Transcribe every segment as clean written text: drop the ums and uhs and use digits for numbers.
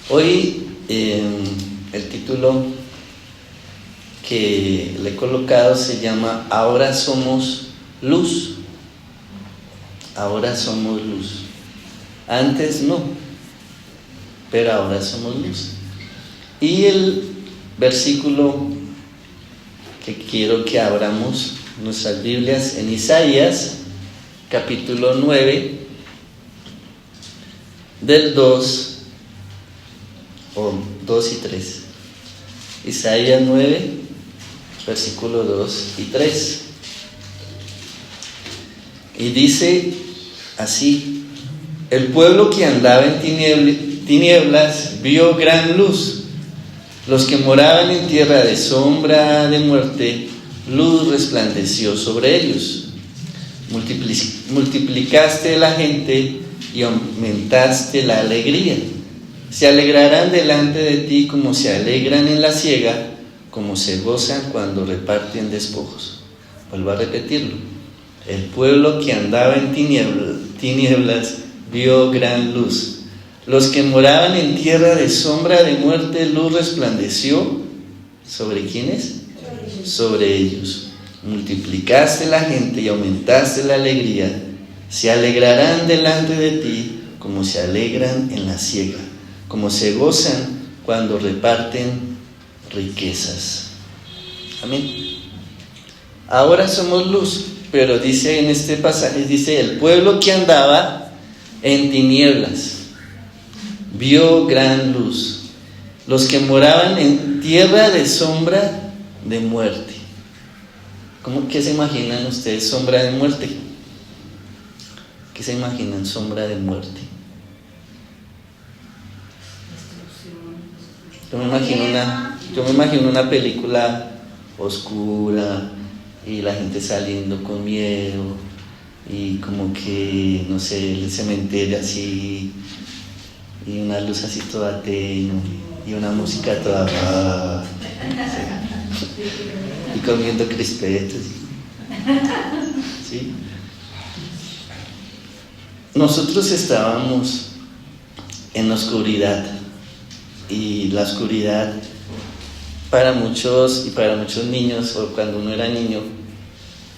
Hoy el título que le he colocado se llama Ahora somos luz. Ahora somos luz. Antes no, pero ahora somos luz. Y el versículo que quiero que abramos nuestras Biblias en Isaías, capítulo 9, del 2 y 3. Isaías 9, versículo 2 y 3. Y dice así: el pueblo que andaba en tinieblas vio gran luz. Los que moraban en tierra de sombra de muerte, luz resplandeció sobre ellos. Multiplicaste la gente y aumentaste la alegría. Se alegrarán delante de ti como se alegran en la siega, como se gozan cuando reparten despojos. Vuelvo a repetirlo. El pueblo que andaba en tinieblas vio gran luz. Los que moraban en tierra de sombra de muerte, luz resplandeció. ¿Sobre quiénes? Sobre ellos. Multiplicaste la gente y aumentaste la alegría. Se alegrarán delante de ti como se alegran en la siega, como se gozan cuando reparten riquezas. Amén. Ahora somos luz, pero dice en este pasaje, dice: el pueblo que andaba en tinieblas vio gran luz. Los que moraban en tierra de sombra de muerte. ¿Qué se imaginan ustedes sombra de muerte? ¿Qué se imaginan sombra de muerte? Yo me imagino una película oscura y la gente saliendo con miedo y como que, no sé, el cementerio así y una luz así toda tenue y una música toda sí. Y comiendo crispetos, ¿sí? Nosotros estábamos en la oscuridad, y la oscuridad para muchos niños, o cuando uno era niño,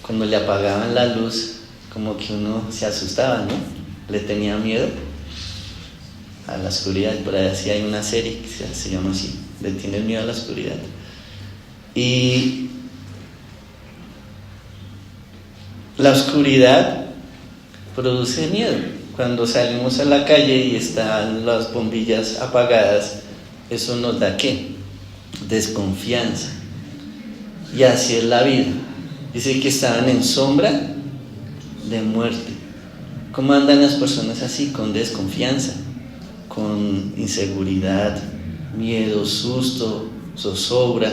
cuando le apagaban la luz, como que uno se asustaba, ¿no? Le tenía miedo a la oscuridad. Por ahí así hay una serie que se llama así, Le tienes miedo a la oscuridad. Y la oscuridad produce miedo. Cuando salimos a la calle y están las bombillas apagadas, eso nos da ¿qué? Desconfianza. Y así es la vida. Dice que estaban en sombra de muerte. ¿Cómo andan las personas así? Con desconfianza, con inseguridad, miedo, susto, zozobra.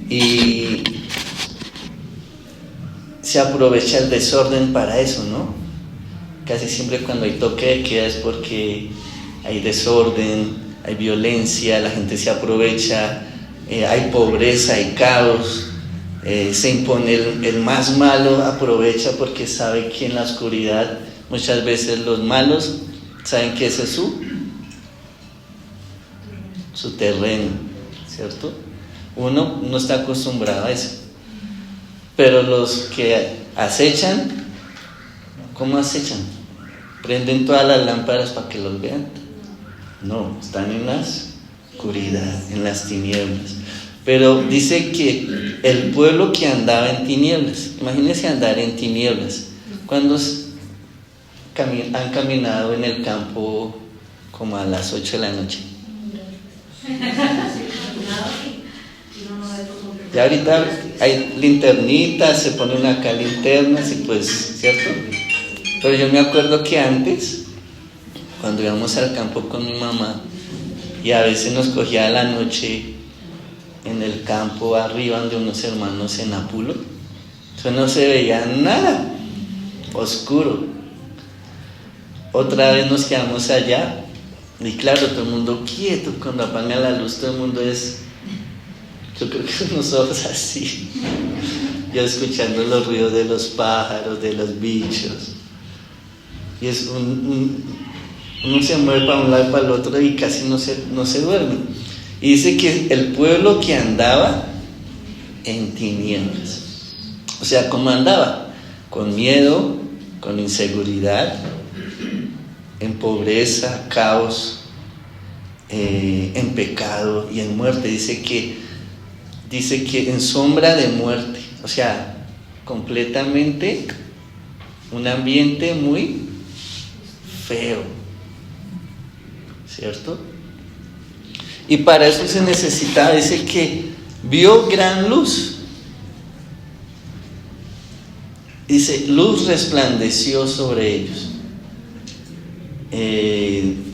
Y se aprovecha el desorden para eso, ¿no? Casi siempre cuando hay toque de queda es porque hay desorden, hay violencia, la gente se aprovecha, hay pobreza, hay caos, se impone el más malo, aprovecha porque sabe que en la oscuridad muchas veces los malos saben que ese es su terreno, ¿cierto? Uno no está acostumbrado a eso, pero los que acechan, ¿cómo acechan? ¿Prenden todas las lámparas para que los vean? No, están en la oscuridad, en las tinieblas. Pero dice que el pueblo que andaba en tinieblas, imagínense andar en tinieblas. ¿Cuándo han caminado en el campo como a las 8 de la noche? Y ahorita hay linternitas, se ponen acá linternas y pues, ¿cierto? Pero yo me acuerdo que antes, cuando íbamos al campo con mi mamá, y a veces nos cogía la noche en el campo arriba de unos hermanos en Apulo, eso no se veía nada, oscuro. Otra vez nos quedamos allá, y claro, todo el mundo quieto, cuando apagan la luz todo el mundo es, yo creo que unos ojos así, yo escuchando los ruidos de los pájaros, de los bichos. Y es Uno se mueve para un lado y para el otro y casi no se duerme. Y dice que el pueblo que andaba en tinieblas. O sea, ¿cómo andaba? Con miedo, con inseguridad, en pobreza, caos, en pecado y en muerte. Dice que en sombra de muerte. O sea, completamente un ambiente muy feo, ¿cierto? Y para eso se necesitaba, dice que vio gran luz. Dice, luz resplandeció sobre ellos.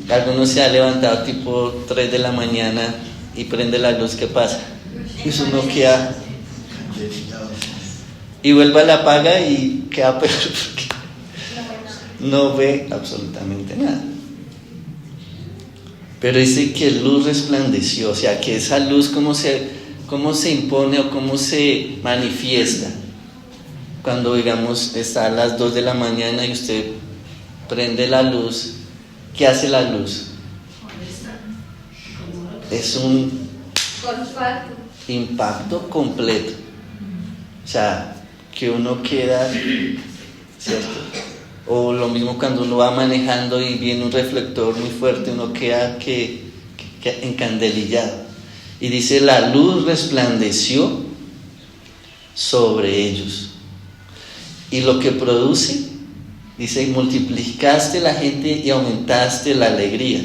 Algunos se ha levantado tipo 3 de la mañana y prende la luz, ¿qué pasa? Eso no queda. Y vuelve a la apaga y queda peor porque no ve absolutamente nada. Pero dice que luz resplandeció, o sea, que esa luz cómo se impone o cómo se manifiesta. Cuando, digamos, está a las 2 de la mañana y usted prende la luz, ¿qué hace la luz? Es un impacto completo. O sea, que uno queda, ¿cierto? O lo mismo cuando uno va manejando y viene un reflector muy fuerte, uno queda que encandelillado. Y dice, la luz resplandeció sobre ellos. Y lo que produce, dice, multiplicaste la gente y aumentaste la alegría.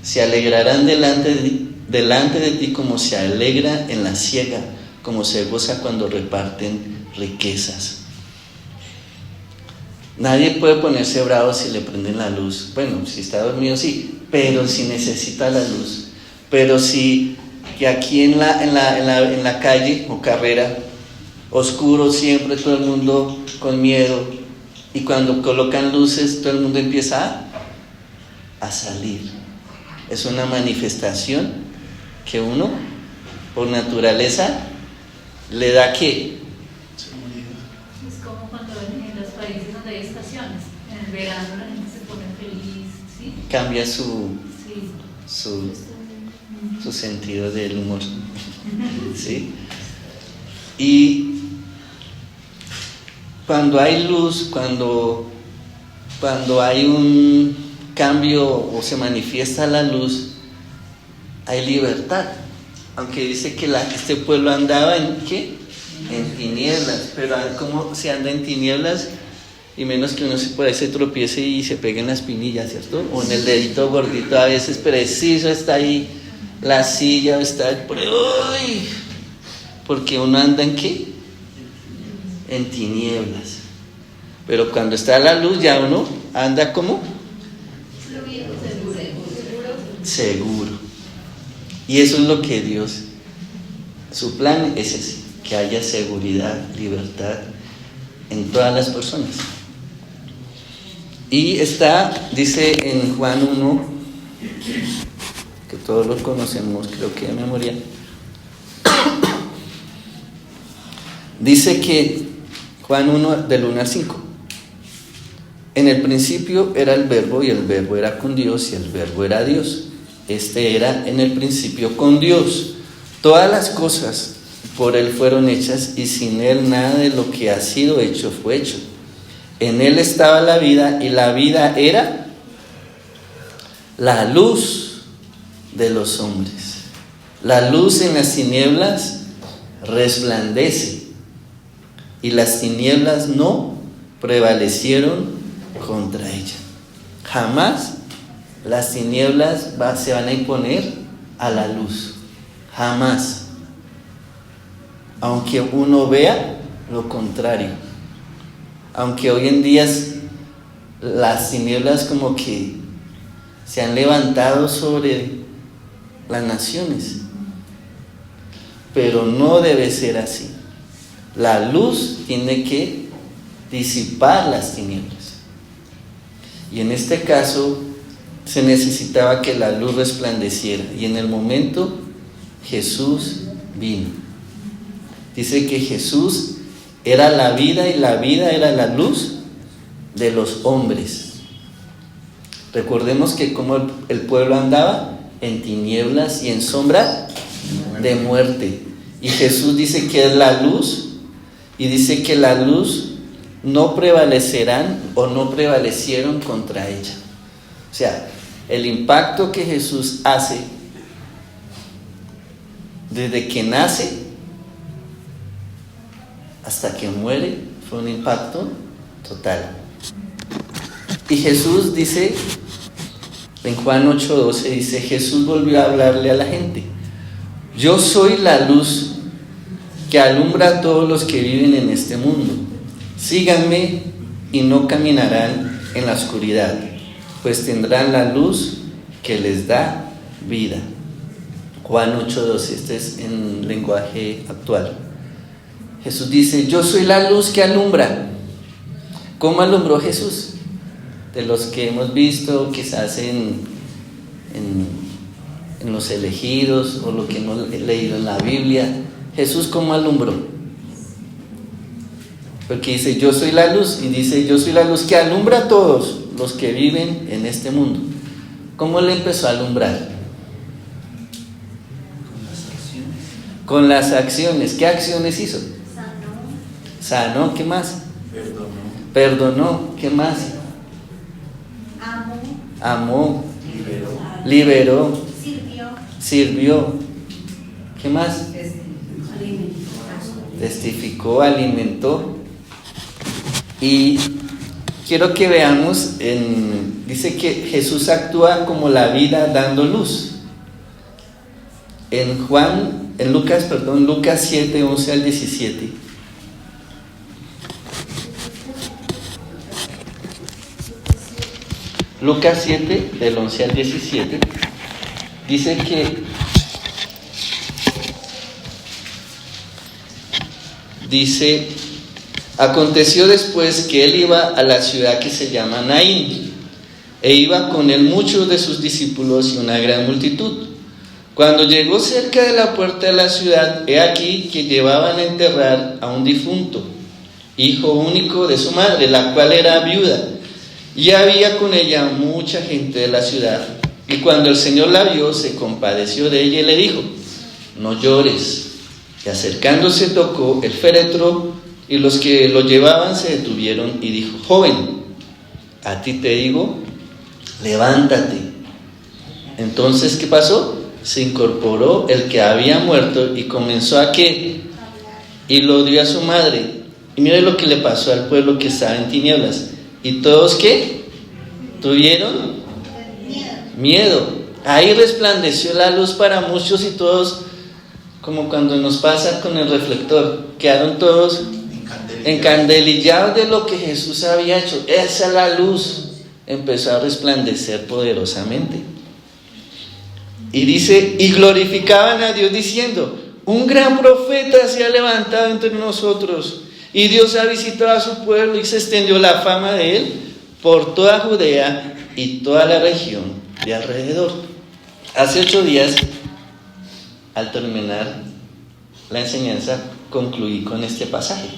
Se alegrarán delante de ti como se alegra en la siega, como se goza cuando reparten riquezas. Nadie puede ponerse bravo si le prenden la luz. Bueno, si está dormido sí, pero si necesita la luz. Pero si que aquí en la calle o carrera, oscuro siempre, todo el mundo con miedo, y cuando colocan luces todo el mundo empieza a salir. Es una manifestación que uno por naturaleza le da ¿qué? Es como cuando en los países donde hay estaciones, en el verano la gente se pone feliz, ¿sí? Cambia su sentido del humor, ¿sí? Y cuando hay luz, cuando hay un cambio o se manifiesta la luz, hay libertad. Aunque dice que este pueblo andaba en ¿qué? En tinieblas. Pero ¿cómo se anda en tinieblas? Y menos que uno por ahí se tropiece y se pegue en la espinilla, ¿cierto? O en el dedito gordito, a veces preciso está ahí la silla, está ¡uy! Porque uno anda en ¿qué? En tinieblas. Pero cuando está la luz ya uno anda como seguro. Y eso es lo que Dios, su plan es ese, que haya seguridad, libertad en todas las personas. Y dice en Juan 1, que todos lo conocemos, creo que de memoria, dice que Juan 1 del 1 al 5, en el principio era el verbo y el verbo era con Dios y el verbo era Dios. Este era en el principio con Dios. Todas las cosas por Él fueron hechas y sin Él nada de lo que ha sido hecho fue hecho. En Él estaba la vida y la vida era la luz de los hombres. La luz en las tinieblas resplandece y las tinieblas no prevalecieron contra ella. Jamás las tinieblas se van a imponer a la luz. Jamás. Aunque uno vea lo contrario. Aunque hoy en día las tinieblas como que se han levantado sobre las naciones. Pero no debe ser así. La luz tiene que disipar las tinieblas. Y en este caso se necesitaba que la luz resplandeciera. Y en el momento Jesús vino. Dice que Jesús era la vida y la vida era la luz de los hombres. Recordemos que como el pueblo andaba en tinieblas y en sombra de muerte. Y Jesús dice que es la luz, y dice que la luz no prevalecerán o no prevalecieron contra ella. O sea, el impacto que Jesús hace desde que nace hasta que muere fue un impacto total. Y Jesús dice, en Juan 8:12, dice, Jesús volvió a hablarle a la gente: yo soy la luz que alumbra a todos los que viven en este mundo. Síganme y no caminarán en la oscuridad, pues tendrán la luz que les da vida. Juan 8:12, este es en lenguaje actual. Jesús dice, yo soy la luz que alumbra. ¿Cómo alumbró Jesús? De los que hemos visto quizás en los elegidos o lo que hemos leído en la Biblia. Jesús, ¿cómo alumbró? Porque dice, yo soy la luz, y dice, yo soy la luz que alumbra a todos los que viven en este mundo. ¿Cómo le empezó a alumbrar? Con las acciones. ¿Qué acciones hizo? Sanó. ¿Qué más? Perdonó. ¿Qué más? Amó. Liberó. Sirvió. ¿Qué más? Testificó, alimentó. Y quiero que veamos, dice que Jesús actúa como la vida dando luz. Lucas 7, 11 al 17. Lucas 7, del 11 al 17, dice aconteció después que él iba a la ciudad que se llama Naín, e iba con él muchos de sus discípulos y una gran multitud. Cuando llegó cerca de la puerta de la ciudad, he aquí que llevaban a enterrar a un difunto, hijo único de su madre, la cual era viuda, y había con ella mucha gente de la ciudad. Y cuando el Señor la vio, se compadeció de ella y le dijo, no llores. Y acercándose tocó el féretro, y los que lo llevaban se detuvieron, y dijo, joven, a ti te digo, levántate. Entonces, ¿qué pasó? Se incorporó el que había muerto y comenzó a ¿qué? Y lo dio a su madre. Y mire lo que le pasó al pueblo que estaba en tinieblas. ¿Y todos qué? ¿Tuvieron? Miedo. Ahí resplandeció la luz para muchos y todos, como cuando nos pasa con el reflector, quedaron todos encandelillados de lo que Jesús había hecho. Esa es la luz. Empezó a resplandecer poderosamente. Y dice, y glorificaban a Dios diciendo, un gran profeta se ha levantado entre nosotros, y Dios ha visitado a su pueblo, y se extendió la fama de él por toda Judea y toda la región de alrededor. Hace 8 días, al terminar la enseñanza, concluí con este pasaje.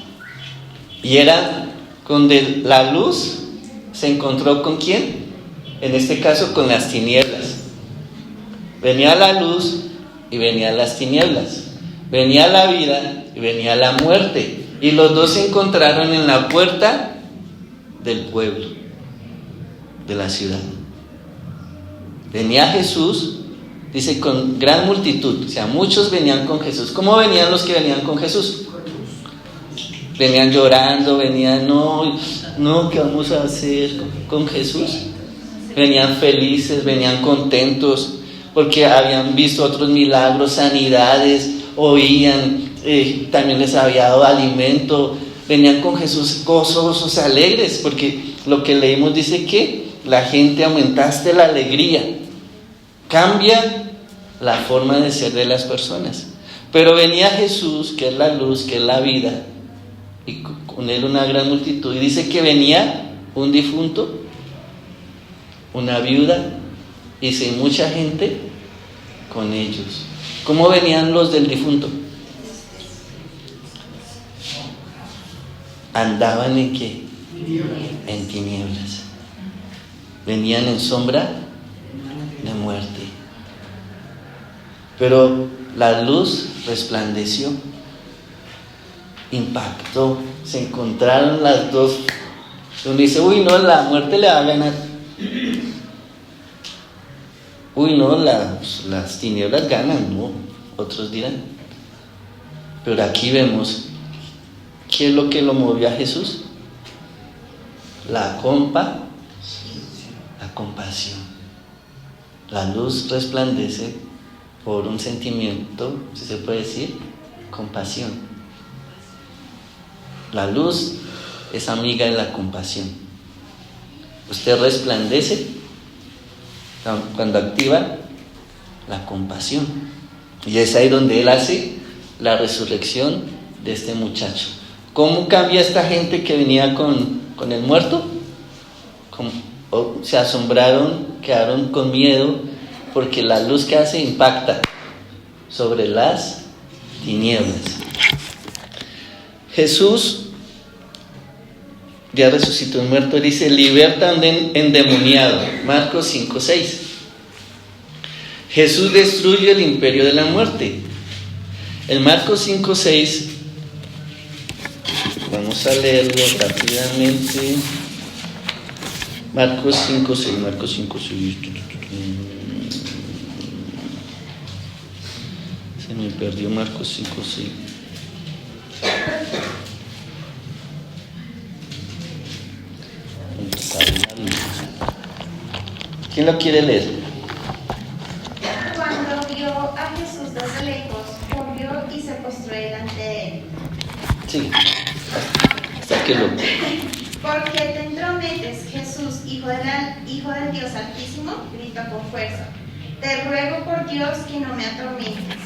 Y era donde la luz se encontró con ¿quién? En este caso con las tinieblas. Venía la luz y venían las tinieblas. Venía la vida y venía la muerte. Y los dos se encontraron en la puerta del pueblo, de la ciudad. Venía Jesús, dice, con gran multitud. O sea, muchos venían con Jesús. ¿Cómo venían los que venían con Jesús? Venían llorando, venían, no, ¿qué vamos a hacer con Jesús? Venían felices, venían contentos, porque habían visto otros milagros, sanidades, oían, también les había dado alimento, venían con Jesús gozosos, alegres, porque lo que leímos dice que la gente aumentaste la alegría, cambia la forma de ser de las personas. Pero venía Jesús, que es la luz, que es la vida, y con él una gran multitud, y dice que venía un difunto, una viuda, y sin mucha gente con ellos. ¿Cómo venían los del difunto? Andaban en ¿qué? En tinieblas. venían en sombra de muerte. Pero la luz resplandeció, impactó, se encontraron las dos. Donde dice, uy, no, la muerte le va a ganar. Uy, no, las tinieblas ganan, ¿no? Otros dirán. Pero aquí vemos, ¿qué es lo que lo movió a Jesús? La compasión. La luz resplandece por un sentimiento, si se puede decir, compasión. La luz es amiga de la compasión. Usted resplandece cuando activa la compasión. Y es ahí donde Él hace la resurrección de este muchacho. ¿Cómo cambia esta gente que venía con el muerto? Se asombraron, quedaron con miedo, porque la luz que hace impacta sobre las tinieblas. Jesús ya resucitó un muerto, dice, liberta a un endemoniado, Marcos 5:6. Jesús destruye el imperio de la muerte. En Marcos 5:6, vamos a leerlo rápidamente. Marcos 5:6. Se me perdió Marcos 5:6. ¿Quién lo quiere leer? Cuando vio a Jesús desde lejos, corrió y se postró delante de él. Sí, hasta que lo... ¿Por qué te entrometes, Jesús, hijo del Dios Altísimo? Gritó con fuerza. Te ruego por Dios que no me atormentes.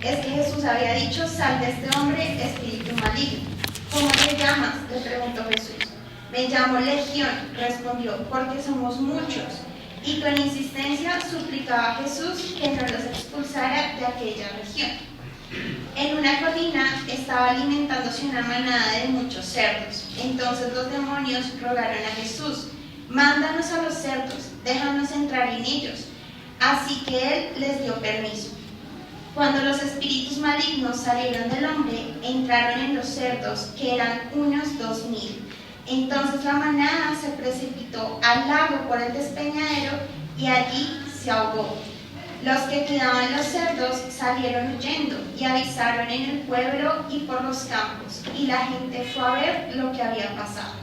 Es que Jesús había dicho, sal de este hombre, espíritu maligno. ¿Cómo te llamas?, le preguntó Jesús. Me llamo Legión, respondió, porque somos muchos. Y con insistencia suplicaba a Jesús que no los expulsara de aquella región. En una colina estaba alimentándose una manada de muchos cerdos. Entonces los demonios rogaron a Jesús, mándanos a los cerdos, déjanos entrar en ellos. Así que él les dio permiso. Cuando los espíritus malignos salieron del hombre, entraron en los cerdos, que eran unos 2000. Entonces la manada se precipitó al lago por el despeñadero y allí se ahogó. Los que cuidaban los cerdos salieron huyendo y avisaron en el pueblo y por los campos, y la gente fue a ver lo que había pasado.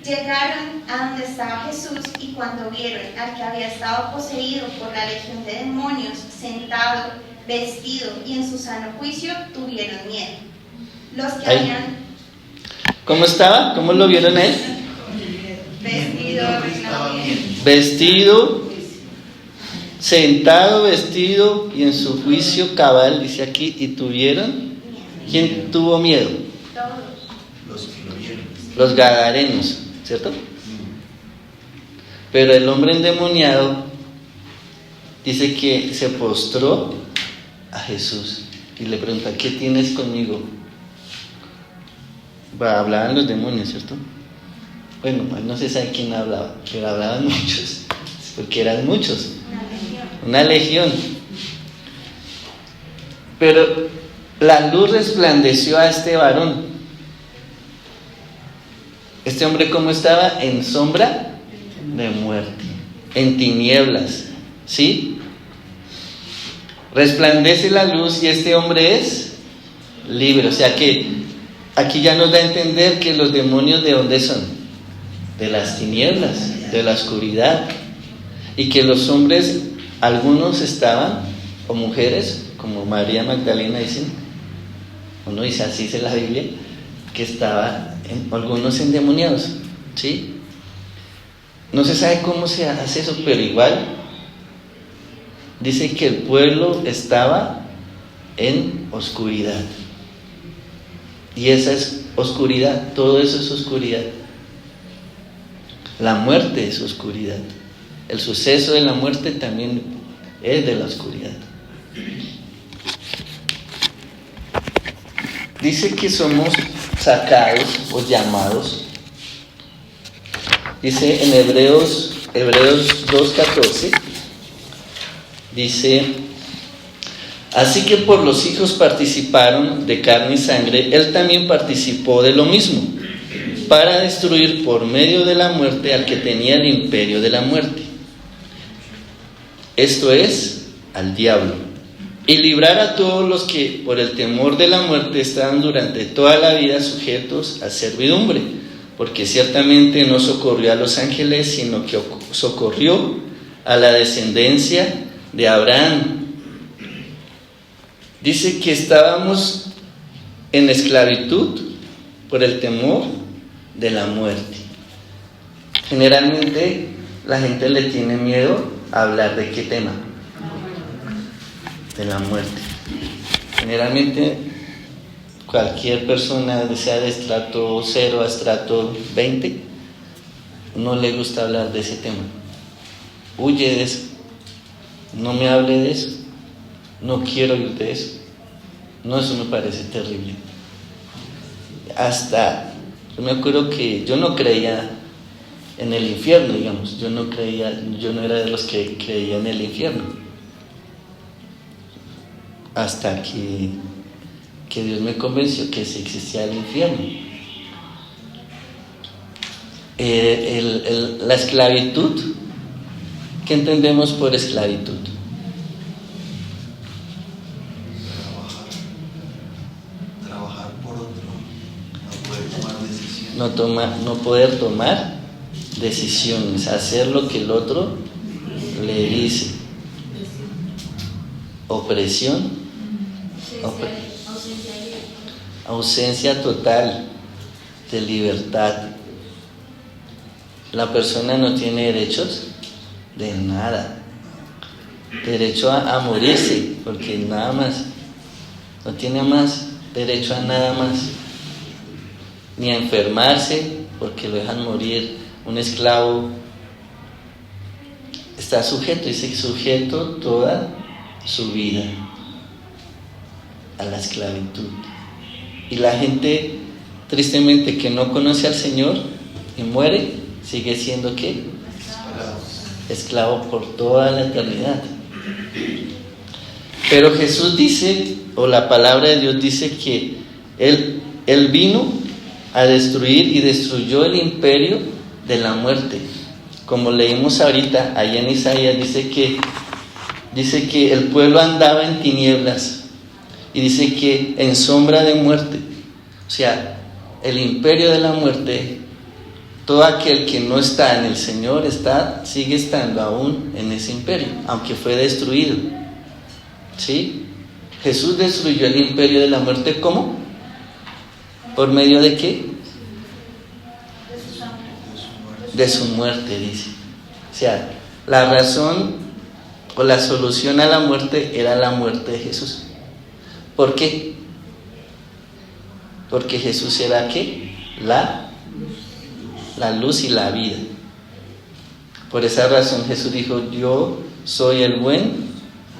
Llegaron a donde estaba Jesús y cuando vieron al que había estado poseído por la legión de demonios, sentado, vestido y en su sano juicio, tuvieron miedo. Los que habían... ¿Cómo estaba? ¿Cómo lo vieron a él? Vestido, sentado, vestido y en su juicio cabal, dice aquí, y tuvieron. ¿Quién tuvo miedo? Todos. Los gadarenos, ¿cierto? Pero el hombre endemoniado dice que se postró a Jesús y le pregunta, ¿qué tienes conmigo? Hablaban los demonios, ¿cierto? Bueno, no se sabe quién hablaba, pero hablaban muchos, porque eran muchos, una legión. Pero la luz resplandeció a este varón. Este hombre, ¿cómo estaba? En sombra de muerte, en tinieblas, ¿sí? Resplandece la luz y este hombre es libre. O sea que aquí ya nos da a entender que los demonios, ¿de dónde son? De las tinieblas, de la oscuridad. Y que los hombres, algunos estaban, o mujeres, como María Magdalena dicen, uno dice, así dice la Biblia, que estaban algunos endemoniados, ¿sí? No se sabe cómo se hace eso, pero igual dice que el pueblo estaba en oscuridad. Y esa es oscuridad, todo eso es oscuridad. La muerte es oscuridad. El suceso de la muerte también es de la oscuridad. Dice que somos sacados o llamados. Dice en Hebreos Hebreos 2:14, dice: así que por los hijos participaron de carne y sangre, él también participó de lo mismo, para destruir por medio de la muerte al que tenía el imperio de la muerte, esto es, al diablo, y librar a todos los que por el temor de la muerte estaban durante toda la vida sujetos a servidumbre, porque ciertamente no socorrió a los ángeles, sino que socorrió a la descendencia de Abraham. Dice que estábamos en esclavitud por el temor de la muerte. Generalmente la gente le tiene miedo a hablar de qué tema, de la muerte. Generalmente cualquier persona, sea de estrato 0 a estrato 20, no le gusta hablar de ese tema. Huye de eso. No me hable de eso. No quiero oír de eso. No, eso me parece terrible. Hasta, yo me acuerdo que yo no creía en el infierno, digamos. Yo no era de los que creía en el infierno. Hasta que Dios me convenció que sí existía el infierno. La esclavitud, ¿qué entendemos por esclavitud? Trabajar por otro, no No poder poder tomar decisiones. tomar decisiones, hacer lo que el otro le dice. Opresión, ausencia total de libertad. La persona no tiene derechos de nada. Derecho a morirse, porque nada más. No tiene más derecho a nada más. Ni a enfermarse, porque lo dejan morir. Un esclavo está sujeto, dice sujeto toda su vida a la esclavitud. Y la gente, tristemente, que no conoce al Señor y muere, sigue siendo ¿qué? Esclavo por toda la eternidad. Pero Jesús dice, o la palabra de Dios dice que Él vino a destruir y destruyó el imperio de la muerte. Como leímos ahorita, allá en Isaías, dice que el pueblo andaba en tinieblas. Y dice que en sombra de muerte, o sea, el imperio de la muerte, todo aquel que no está en el Señor sigue estando aún en ese imperio, aunque fue destruido. ¿Sí? Jesús destruyó el imperio de la muerte, ¿cómo? ¿Por medio de qué? De su muerte, dice. O sea, la razón o la solución a la muerte era la muerte de Jesús. ¿Por qué? Porque Jesús era ¿qué? La luz y la vida. Por esa razón Jesús dijo: yo soy el buen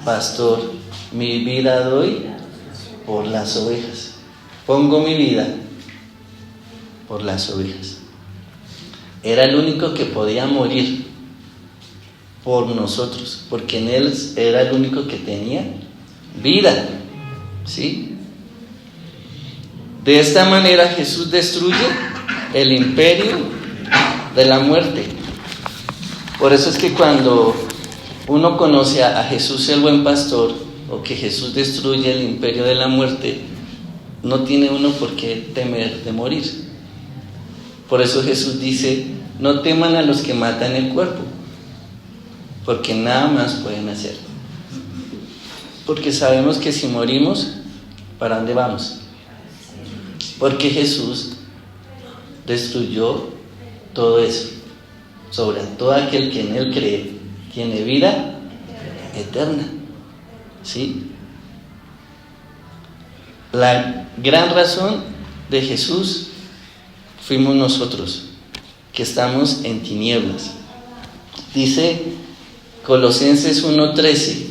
pastor, mi vida doy por las ovejas. Pongo mi vida por las ovejas. Era el único que podía morir por nosotros, porque en Él era el único que tenía vida. ¿Sí? De esta manera Jesús destruye el imperio de la muerte. Por eso es que cuando uno conoce a Jesús el buen pastor, o que Jesús destruye el imperio de la muerte, no tiene uno por qué temer de morir. Por eso Jesús dice: no teman a los que matan el cuerpo, porque nada más pueden hacer. Porque sabemos que si morimos, ¿para dónde vamos? Porque Jesús destruyó todo eso. Sobre todo aquel que en Él cree, tiene vida eterna. ¿Sí? La gran razón de Jesús fuimos nosotros, que estamos en tinieblas. Dice Colosenses 1:13: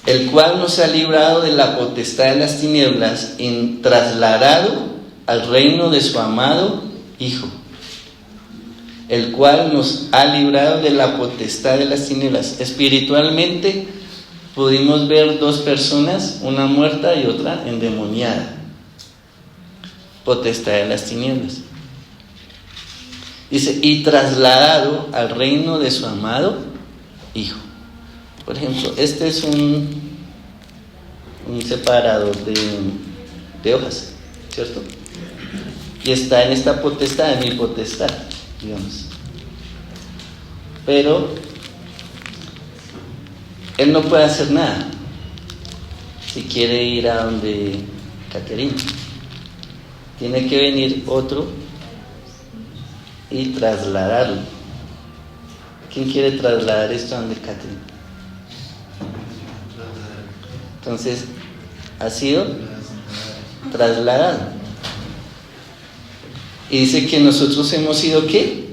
el cual nos ha librado de la potestad de las tinieblas y trasladado al reino de su amado Hijo, el cual nos ha librado de la potestad de las tinieblas. Espiritualmente pudimos ver dos personas, una muerta y otra endemoniada. Potestad de las tinieblas. Dice, y trasladado al reino de su amado Hijo. Por ejemplo, este es un separador de hojas, ¿cierto? Y está en esta potestad, en mi potestad, digamos. Pero él no puede hacer nada si quiere ir a donde Caterina. Tiene que venir otro y trasladarlo. ¿Quién quiere trasladar esto a donde Caterina? Entonces, ha sido trasladado. Y dice que nosotros hemos sido ¿qué?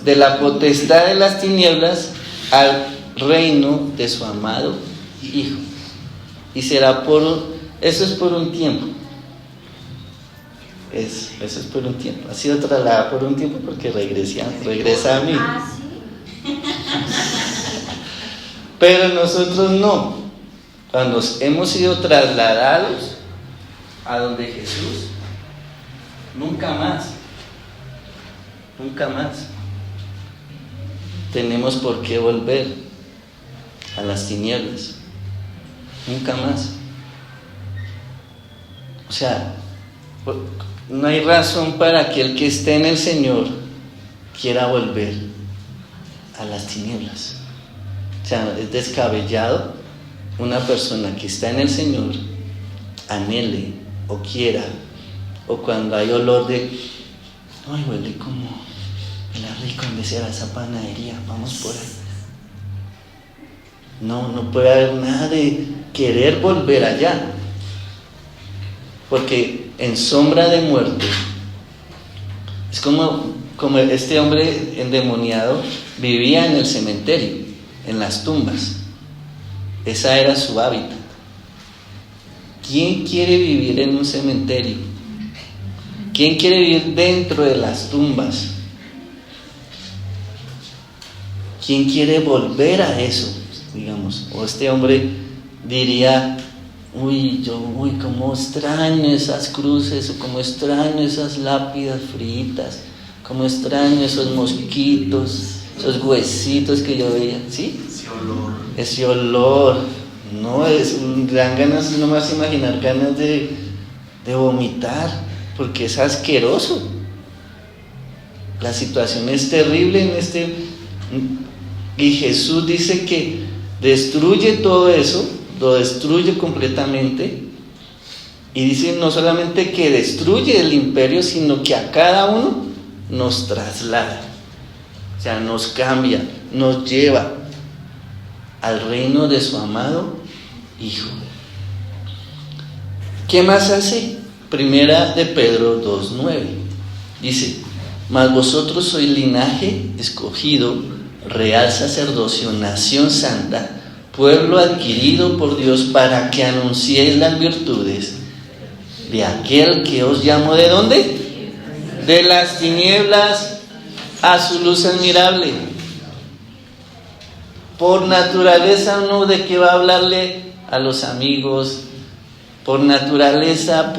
De la potestad de las tinieblas al reino de su amado Hijo. Y será eso es por un tiempo. Eso es por un tiempo. Ha sido trasladado por un tiempo porque regresa a mí. ¿Sí? Pero nosotros no. Cuando hemos sido trasladados a donde Jesús, nunca más tenemos por qué volver a las tinieblas. Nunca más. O sea, no hay razón para que el que esté en el Señor quiera volver a las tinieblas. O sea, es descabellado una persona que está en el Señor anhele o quiera, o cuando hay olor de ay, huele como el rico en vez de esa panadería, vamos por ahí. No puede haber nada de querer volver allá, porque en sombra de muerte es como este hombre endemoniado vivía en el cementerio, en las tumbas. Esa era su hábitat. ¿Quién quiere vivir en un cementerio? ¿Quién quiere vivir dentro de las tumbas? ¿Quién quiere volver a eso? Digamos, o este hombre diría, cómo extraño esas cruces, o cómo extraño esas lápidas fritas, cómo extraño esos mosquitos, esos huesitos que yo veía, ¿sí? Ese olor, no, dan ganas, no me vas a imaginar, ganas de vomitar, porque es asqueroso. La situación es terrible y Jesús dice que destruye todo eso, lo destruye completamente, y dice no solamente que destruye el imperio, sino que a cada uno nos traslada, o sea, nos cambia, nos lleva al reino de su amado Hijo. ¿Qué más hace? Primera de Pedro 2:9 dice, mas vosotros sois linaje escogido, real sacerdocio, nación santa, pueblo adquirido por Dios, para que anunciéis las virtudes de aquel que os llamó, ¿de dónde? De las tinieblas a su luz admirable. Por naturaleza uno de qué va a hablarle a los amigos, por naturaleza,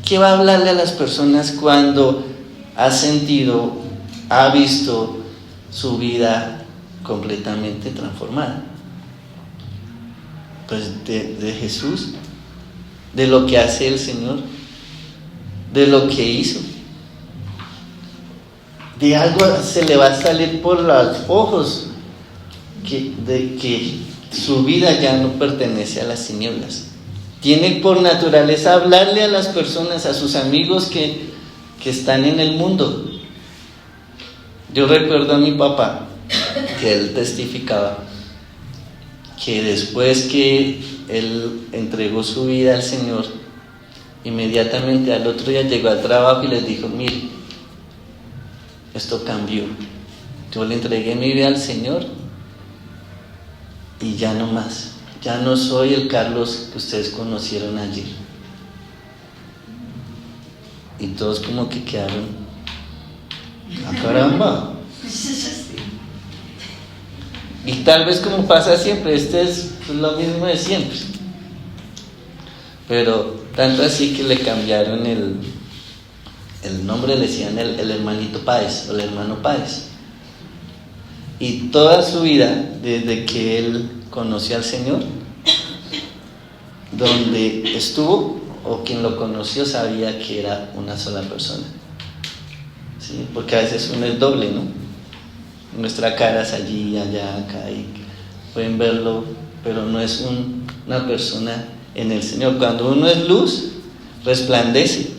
¿qué va a hablarle a las personas cuando ha sentido, ha visto su vida completamente transformada? Pues de Jesús, de lo que hace el Señor, de lo que hizo. De algo se le va a salir por los ojos de que su vida ya no pertenece a las tinieblas. Tiene por naturaleza hablarle a las personas, a sus amigos que están en el mundo. Yo recuerdo a mi papá que él testificaba que después que él entregó su vida al Señor, inmediatamente al otro día llegó al trabajo y les dijo, mire, esto cambió. Yo le entregué mi vida al Señor y ya no más. Ya no soy el Carlos que ustedes conocieron ayer. Y todos como que quedaron ¡Ah, caramba! Y tal vez como pasa siempre, este es lo mismo de siempre. Pero tanto así que le cambiaron el nombre, le decían el hermanito Páez o el hermano Páez. Y toda su vida, desde que él conoció al Señor, donde estuvo o quien lo conoció sabía que era una sola persona. ¿Sí? Porque a veces uno es doble, ¿no? Nuestra cara es allí, allá, acá, y pueden verlo, pero no es una persona en el Señor. Cuando uno es luz, resplandece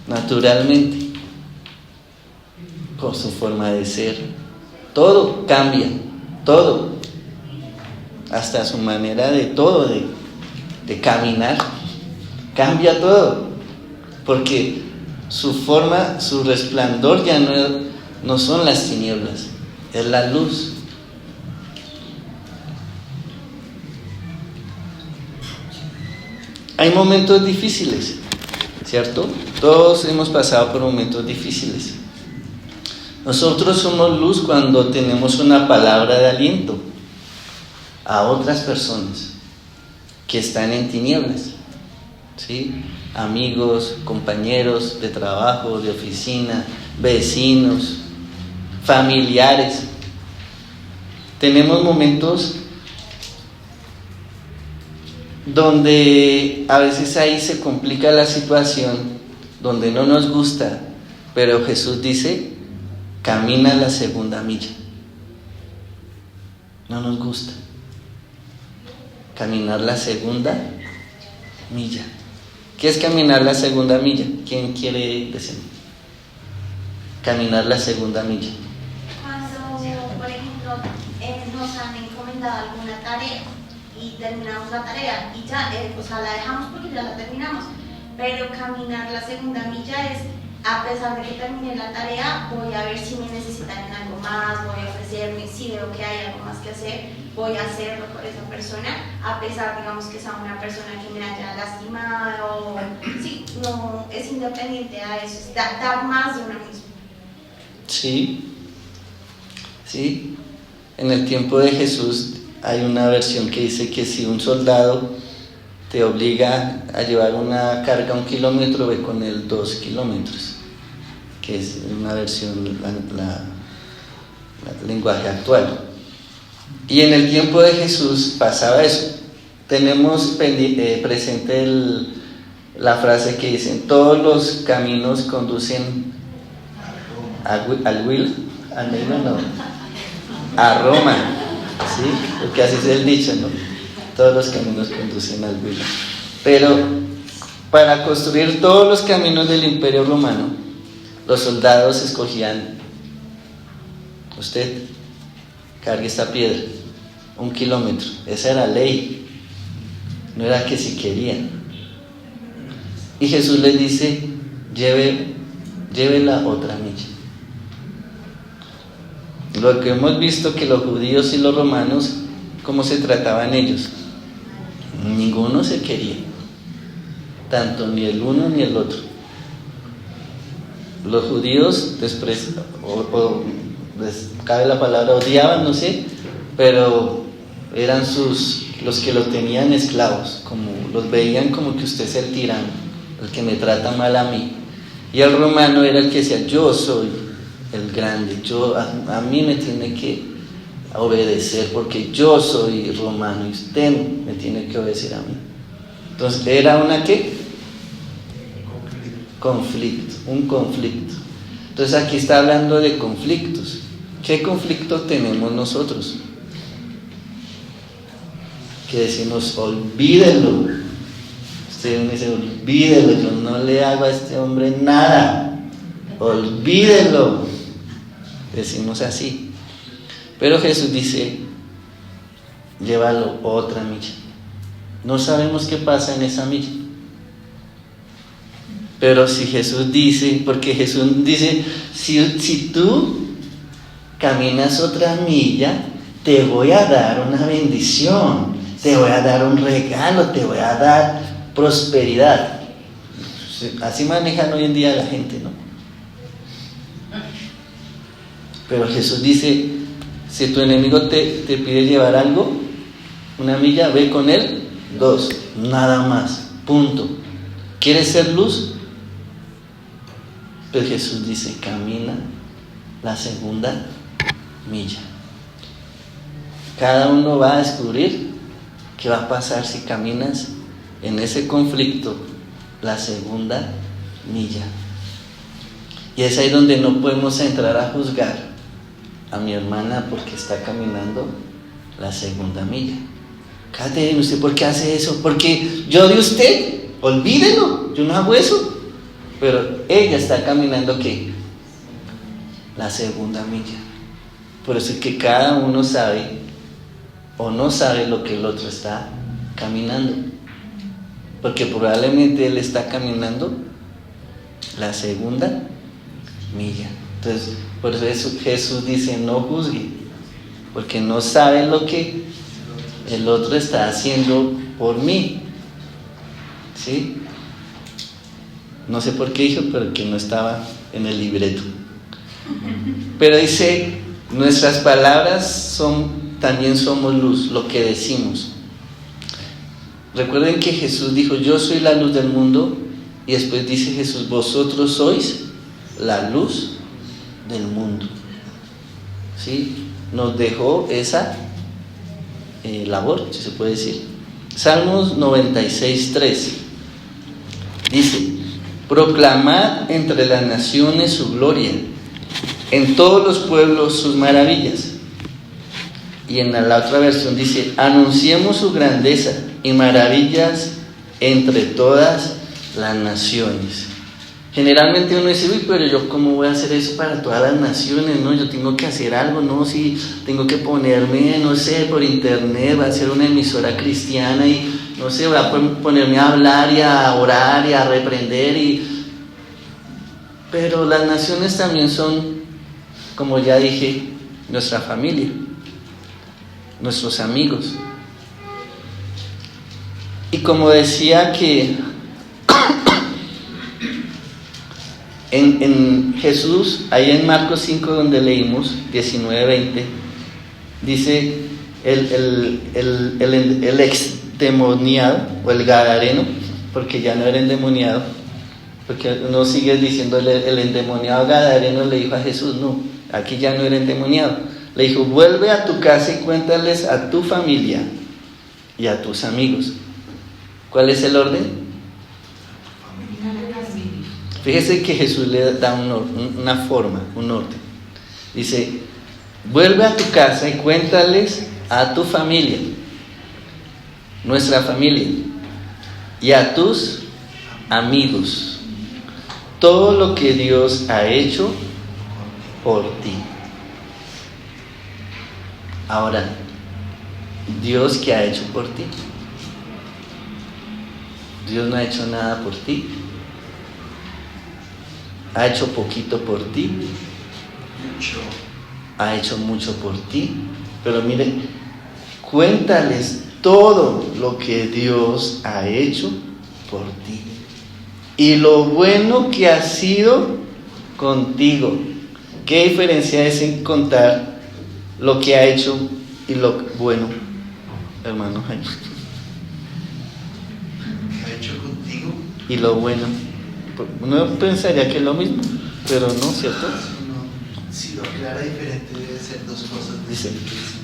naturalmente con su forma de ser. Todo cambia, todo, hasta su manera de todo, de caminar, cambia todo, porque su forma, su resplandor ya no son las tinieblas, es la luz. Hay momentos difíciles, ¿cierto? Todos hemos pasado por momentos difíciles. Nosotros somos luz cuando tenemos una palabra de aliento a otras personas que están en tinieblas, ¿sí? Amigos, compañeros de trabajo, de oficina, vecinos, familiares. Tenemos momentos donde a veces ahí se complica la situación, donde no nos gusta, pero Jesús dice: camina la segunda milla. No nos gusta caminar la segunda milla. ¿Qué es caminar la segunda milla? ¿Quién quiere decir? Caminar la segunda milla. Cuando, por ejemplo, nos han encomendado alguna tarea y terminamos la tarea y ya, la dejamos porque ya la terminamos, pero caminar la segunda milla es: a pesar de que termine la tarea, voy a ver si me necesitan en algo más, voy a ofrecerme, si veo que hay algo más que hacer, voy a hacerlo por esa persona, a pesar, digamos, que sea una persona que me haya lastimado. Sí, no, es independiente a eso, es dar más de uno mismo. Sí, sí. En el tiempo de Jesús hay una versión que dice que si un soldado te obliga a llevar una carga 1 kilómetro, ve con él 2 kilómetros, que es una versión, el lenguaje actual. Y en el tiempo de Jesús pasaba eso. Tenemos presente la frase que dicen: todos los caminos conducen a Roma, ¿sí? Porque así es el dicho, ¿no? Todos los caminos conducen al Huila. Pero para construir todos los caminos del Imperio Romano, los soldados escogían: usted cargue esta piedra 1 kilómetro. Esa era ley, no era que si querían. Y Jesús les dice: lleve la otra milla. Lo que hemos visto, que los judíos y los romanos, ¿cómo se trataban ellos? Ninguno se quería, tanto ni el uno ni el otro. Los judíos cabe la palabra, odiaban, no sé, pero eran los que los tenían esclavos, como los veían como que usted es el tirano, el que me trata mal a mí. Y el romano era el que decía: yo soy el grande, a mí me tiene que obedecer porque yo soy romano y usted me tiene que obedecer a mí. Entonces era un conflicto. Entonces aquí está hablando de conflictos. ¿Qué conflicto tenemos nosotros? Que decimos: olvídelo. Usted me dice: olvídelo, yo no le hago a este hombre nada, olvídelo. Decimos así. Pero Jesús dice: llévalo otra milla. No sabemos qué pasa en esa milla, pero si Jesús dice, porque Jesús dice: si tú caminas otra milla, te voy a dar una bendición, te voy a dar un regalo, te voy a dar prosperidad. Así manejan hoy en día la gente, ¿no? Pero Jesús dice, si tu enemigo te pide llevar algo, una milla, ve con él 2, nada más, punto. ¿Quieres ser luz? Pues Jesús dice, camina la segunda milla. Cada uno va a descubrir qué va a pasar si caminas en ese conflicto la segunda milla. Y es ahí donde no podemos entrar a juzgar a mi hermana porque está caminando la segunda milla. Catherine, ¿usted por qué hace eso? Porque yo de usted, olvídelo, yo no hago eso. Pero ella está caminando ¿qué? La segunda milla. Por eso es que cada uno sabe o no sabe lo que el otro está caminando. Porque probablemente él está caminando la segunda milla. Entonces, por eso Jesús dice, no juzgue, porque no sabe lo que el otro está haciendo por mí. ¿Sí? No sé por qué dijo, pero que no estaba en el libreto. Pero dice, nuestras palabras también somos luz, lo que decimos. Recuerden que Jesús dijo, yo soy la luz del mundo, y después dice Jesús, vosotros sois la luz del mundo. ¿Sí? Nos dejó esa labor, si se puede decir. Salmos 96:3 dice, proclamad entre las naciones su gloria, en todos los pueblos sus maravillas. Y en la otra versión dice, anunciemos su grandeza y maravillas entre todas las naciones. Generalmente uno dice, uy, pero yo cómo voy a hacer eso para todas las naciones, ¿no? Yo tengo que hacer algo, ¿no? Si tengo que ponerme, no sé, por internet, voy a hacer una emisora cristiana y, no sé, voy a ponerme a hablar y a orar y a reprender Pero las naciones también son, como ya dije, nuestra familia, nuestros amigos. Y como decía que en Jesús, ahí en Marcos 5 donde leímos, 19-20, dice el exdemoniado, o el gadareno, porque ya no era endemoniado, porque uno sigue diciendo el endemoniado gadareno le dijo a Jesús, no, aquí ya no era endemoniado, le dijo, vuelve a tu casa y cuéntales a tu familia y a tus amigos. ¿Cuál es el orden? Fíjese que Jesús le da una forma, un orden. Dice, vuelve a tu casa y cuéntales a tu familia, nuestra familia, y a tus amigos, todo lo que Dios ha hecho por ti. Ahora, ¿Dios qué ha hecho por ti? Dios no ha hecho nada por ti. Ha hecho poquito por ti. Ha hecho mucho por ti. Pero miren, cuéntales todo lo que Dios ha hecho por ti. Y lo bueno que ha sido contigo. ¿Qué diferencia es en contar lo que ha hecho y lo bueno, hermano Jaime? ¿Qué ha hecho contigo? Y lo bueno. Uno pensaría que es lo mismo, pero no, ¿cierto? No, si lo aclara diferente debe ser dos cosas. Dice,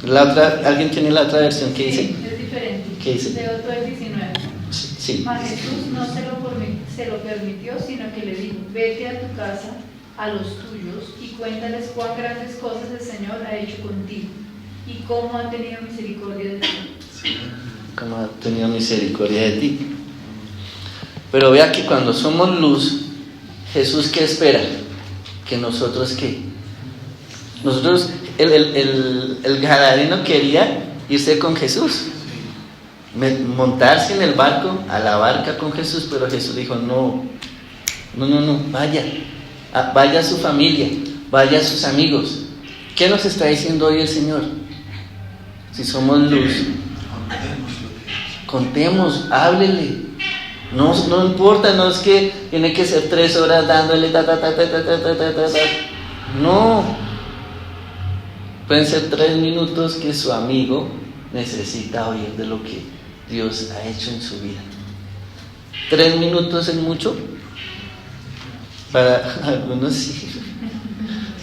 la otra, ¿alguien tiene la otra versión? ¿Qué dice? Sí, es diferente. ¿Qué dice? Leo todo el 19. Sí. Mas Jesús no se lo permitió, sino que le dijo, vete a tu casa, a los tuyos, y cuéntales cuán grandes cosas el Señor ha hecho contigo, y cómo ha tenido misericordia de ti. Cómo ha tenido misericordia de ti. Pero vea que cuando somos luz, Jesús ¿qué espera? Que nosotros ¿qué? Nosotros, el gadareno quería irse con Jesús, montarse en el barco, a la barca con Jesús, pero Jesús dijo, no, vaya a su familia, vaya a sus amigos. ¿Qué nos está diciendo hoy el Señor? Si somos luz, contemos, háblele. No importa, no es que tiene que ser 3 horas dándole No, Pueden ser 3 minutos que su amigo necesita oír de lo que Dios ha hecho en su vida. 3 minutos es mucho, para algunos sí.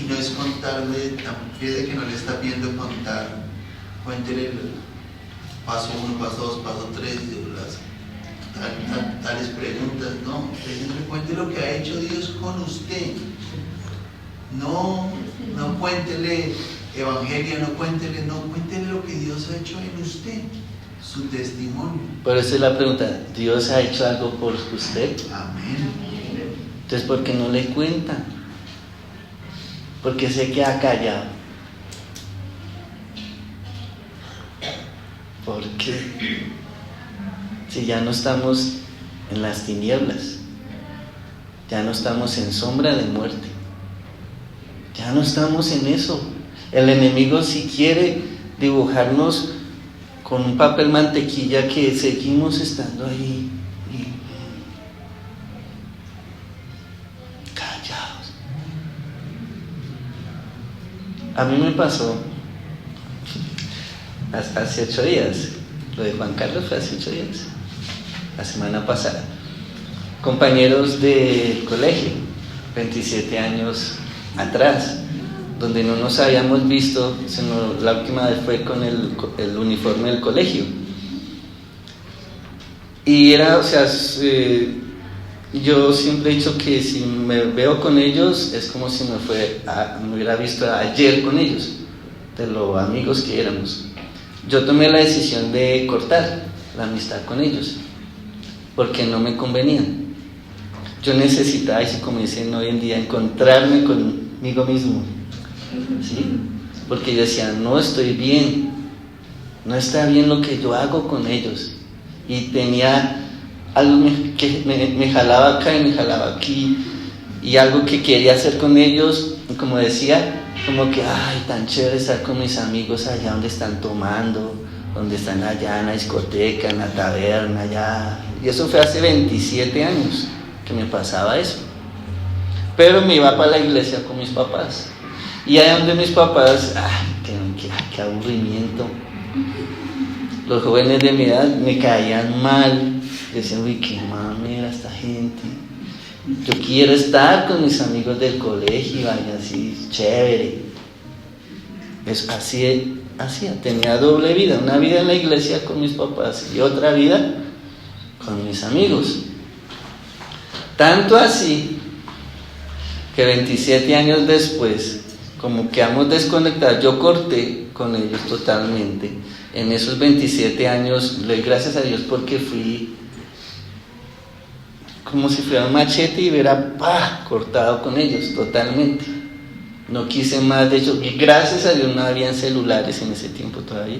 Y no es contarle, fíjate que no le está viendo contar, cuéntele el paso 1, paso 2, paso 3, tales preguntas, no, cuente lo que ha hecho Dios con usted. No cuéntele evangelio, no cuéntele lo que Dios ha hecho en usted, su testimonio. Por eso es la pregunta, ¿Dios ha hecho algo por usted? Amén. Entonces, ¿por qué no le cuenta? ¿Por qué se queda callado? ¿Por qué? Si ya no estamos en las tinieblas, ya no estamos en sombra de muerte, ya no estamos en eso. El enemigo si quiere dibujarnos con un papel mantequilla que seguimos estando ahí callados. A mí me pasó hace 8 días, lo de Juan Carlos fue hace 8 días, la semana pasada. Compañeros del colegio, 27 años atrás, donde no nos habíamos visto, sino la última vez fue con el uniforme del colegio. Y era, yo siempre he dicho que si me veo con ellos es como si me hubiera visto ayer con ellos, de lo amigos que éramos. Yo tomé la decisión de cortar la amistad con ellos, porque no me convenían. Yo necesitaba, así como dicen hoy en día, encontrarme conmigo mismo, ¿sí? Porque yo decía, no estoy bien, no está bien lo que yo hago con ellos. Y tenía algo que me jalaba acá y me jalaba aquí, y algo que quería hacer con ellos, y como decía, como que, ay, tan chévere estar con mis amigos allá donde están tomando, donde están allá en la discoteca, en la taberna, allá. Y eso fue hace 27 años que me pasaba eso. Pero me iba para la iglesia con mis papás. Y allá donde mis papás, qué aburrimiento. Los jóvenes de mi edad me caían mal. Decían, uy, qué mamera esta gente. Yo quiero estar con mis amigos del colegio, y así, chévere. Así tenía doble vida, una vida en la iglesia con mis papás y otra vida con mis amigos. Tanto así que 27 años después, como quedamos desconectados, yo corté con ellos totalmente. En esos 27 años, le doy gracias a Dios porque fui como si fuera un machete y hubiera cortado con ellos totalmente. No quise más, de hecho, gracias a Dios no habían celulares en ese tiempo todavía.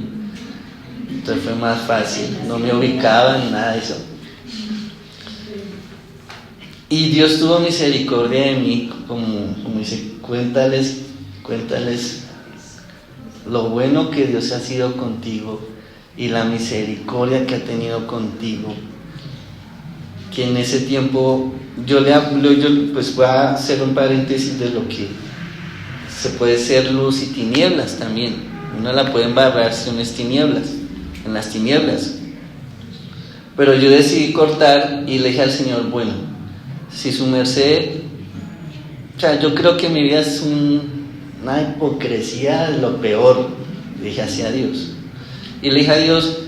Entonces fue más fácil, no me ubicaban, nada de eso. Y Dios tuvo misericordia de mí, como dice, cuéntales lo bueno que Dios ha sido contigo y la misericordia que ha tenido contigo. Que en ese tiempo, yo pues voy a hacer un paréntesis de lo que se puede ser luz y tinieblas también. Uno la puede embarrar si uno es tinieblas, en las tinieblas. Pero yo decidí cortar y le dije al Señor, bueno, si su merced, yo creo que mi vida es una hipocresía de lo peor, le dije así a Dios. Y le dije a Dios,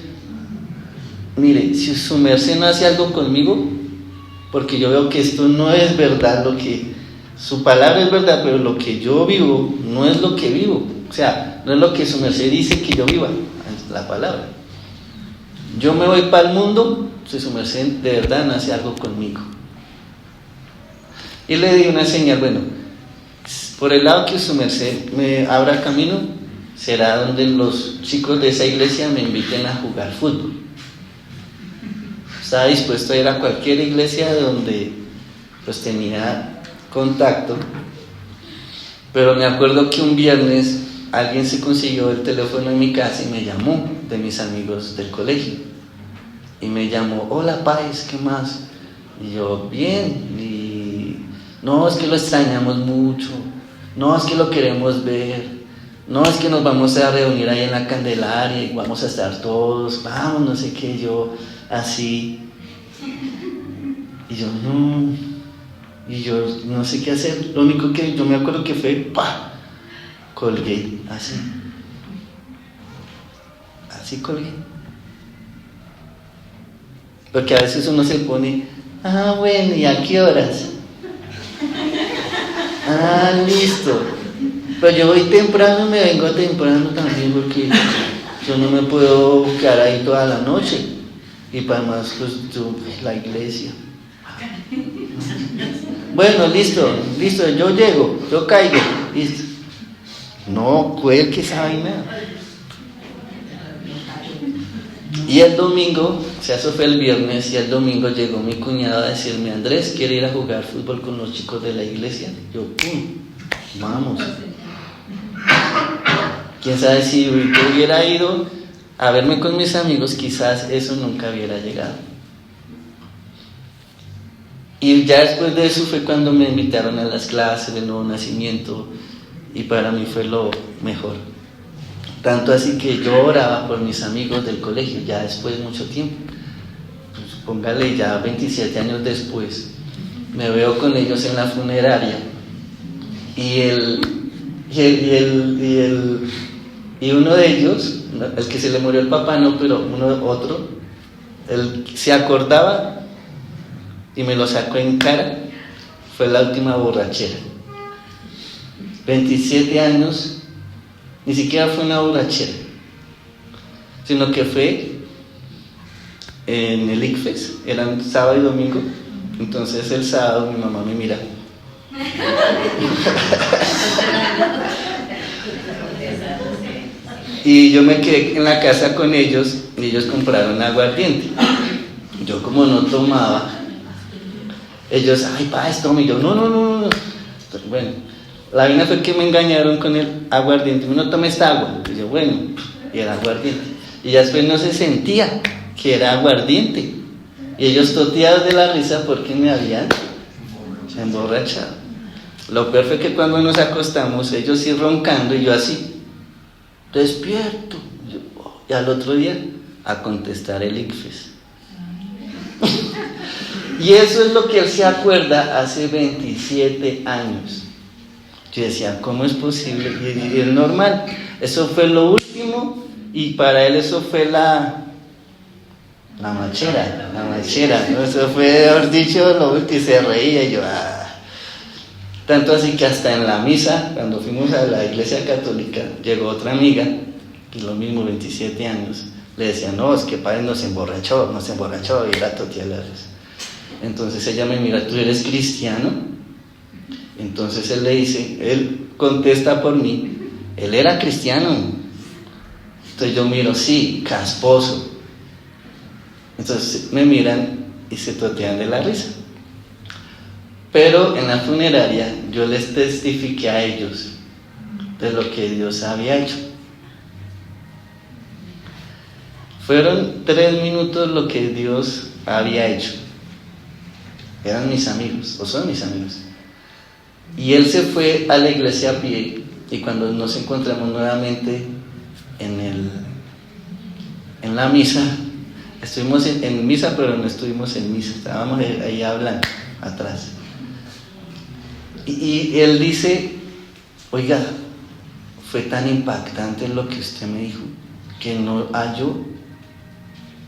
mire, si su merced no hace algo conmigo, porque yo veo que esto no es verdad, su palabra es verdad, pero lo que yo vivo no es lo que vivo, no es lo que su merced dice que yo viva, es la palabra. Yo me voy para el mundo si su merced de verdad no hace algo conmigo. Y le di una señal, bueno, por el lado que su merced me abra camino, será donde los chicos de esa iglesia me inviten a jugar fútbol. Estaba dispuesto a ir a cualquier iglesia donde pues tenía contacto, pero me acuerdo que un viernes alguien se consiguió el teléfono en mi casa y me llamó, de mis amigos del colegio, y me llamó, hola Pais, ¿qué más? Y yo, bien, y no, es que lo extrañamos mucho, no, es que lo queremos ver, no, es que nos vamos a reunir ahí en la Candelaria y vamos a estar todos, vamos, no sé qué, yo así. Y yo no sé qué hacer. Lo único que yo me acuerdo que fue, ¡pah!, colgué, así colgué. Porque a veces uno se pone, bueno, ¿y a qué horas? Listo. Pero yo voy temprano, me vengo temprano también, porque yo no me puedo quedar ahí toda la noche. Y para más, pues la iglesia. Bueno, listo, yo llego, yo caigo, listo. No, cuelgue esa vaina. Y el domingo, o sea, eso fue el viernes, y el domingo llegó mi cuñado a decirme, Andrés, ¿quiere ir a jugar fútbol con los chicos de la iglesia? Yo, vamos. Quién sabe si yo hubiera ido a verme con mis amigos, quizás eso nunca hubiera llegado. Y ya después de eso fue cuando me invitaron a las clases del nuevo nacimiento, y para mí fue lo mejor. Tanto así que yo oraba por mis amigos del colegio, ya después de mucho tiempo, pues póngale ya 27 años después, me veo con ellos en la funeraria, y uno de ellos, el que se le murió el papá no, pero otro, él se acordaba y me lo sacó en cara. Fue la última borrachera. 27 años, ni siquiera fue una borrachera, sino que fue en el ICFES, eran sábado y domingo. Entonces el sábado mi mamá me mira. Y yo me quedé en la casa con ellos, y ellos compraron aguardiente. Yo, como no tomaba, ellos, ay, pa, tome. Y yo, no. Bueno, la vaina fue que me engañaron con el aguardiente. No tome esta agua. Y yo, bueno, y era aguardiente. Y ya después no se sentía que era aguardiente. Y ellos toteados de la risa porque me habían emborrachado. Lo peor fue que cuando nos acostamos, ellos sí roncando y yo así, despierto. Y al otro día, a contestar el ICFES. Y eso es lo que él se acuerda hace 27 años. Yo decía, ¿cómo es posible? Y es normal. Eso fue lo último, y para él eso fue la machera, ¿no? Eso fue, mejor dicho, lo último, y se reía, y yo, Tanto así que hasta en la misa, cuando fuimos a la iglesia católica, llegó otra amiga, y lo mismo, 27 años, le decía, no, es que padre nos emborrachó, y era totialares. Entonces ella me mira, ¿tú eres cristiano? Entonces él contesta por mí, él era cristiano. Entonces yo miro, sí, casposo. Entonces me miran y se totean de la risa. Pero en la funeraria yo les testifiqué a ellos de lo que Dios había hecho. Fueron 3 minutos lo que Dios había hecho. Eran mis amigos, o son mis amigos. Y él se fue a la iglesia a pie, y cuando nos encontramos nuevamente en la misa, estuvimos en misa, pero no estuvimos en misa, estábamos ahí hablando atrás. Y él dice, oiga, fue tan impactante lo que usted me dijo, que no hallo,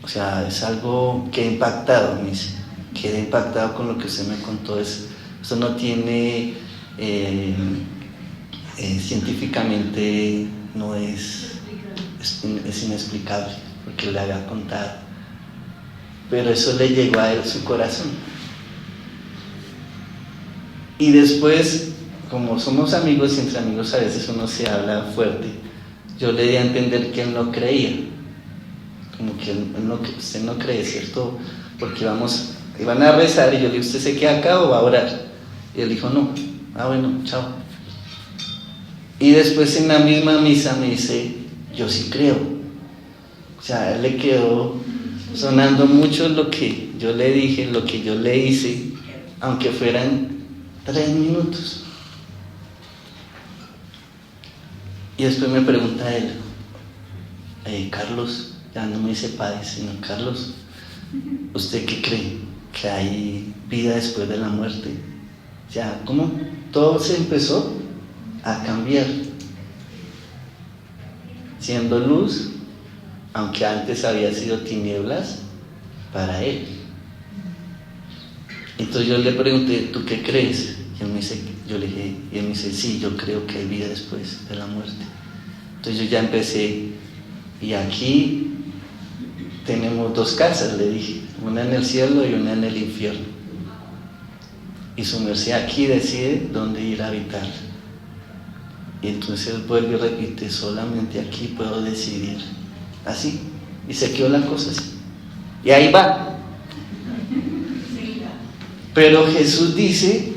o sea, es algo que ha impactado, me dice, quedé impactado con lo que usted me contó. Eso no tiene, científicamente no es inexplicable, porque le había contado, pero eso le llegó a él su corazón. Y después, como somos amigos y entre amigos a veces uno se habla fuerte, yo le di a entender que él no creía, como que usted no cree, ¿cierto? Porque iban a rezar, y yo le dije, ¿usted se queda acá o va a orar? Y él dijo, no. Bueno, chao. Y después en la misma misa me dice, yo sí creo. O sea, a él le quedó sonando mucho lo que yo le dije, lo que yo le hice, aunque fueran 3 minutos. Y después me pregunta él, Carlos, ya no me dice padre, sino Carlos, ¿usted qué cree? ¿Que hay vida después de la muerte? Ya, ¿cómo? Todo se empezó a cambiar. Siendo luz, aunque antes había sido tinieblas para él. Entonces yo le pregunté, ¿tú qué crees? Y él me dice, yo le dije, y él me dice, sí, yo creo que hay vida después de la muerte. Entonces yo ya empecé, y aquí tenemos 2 casas, le dije, una en el cielo y una en el infierno. Y su merced aquí decide dónde ir a habitar. Y entonces vuelve y repite, solamente aquí puedo decidir. Así. Y se quedó la cosa así. Y ahí va. Pero Jesús dice,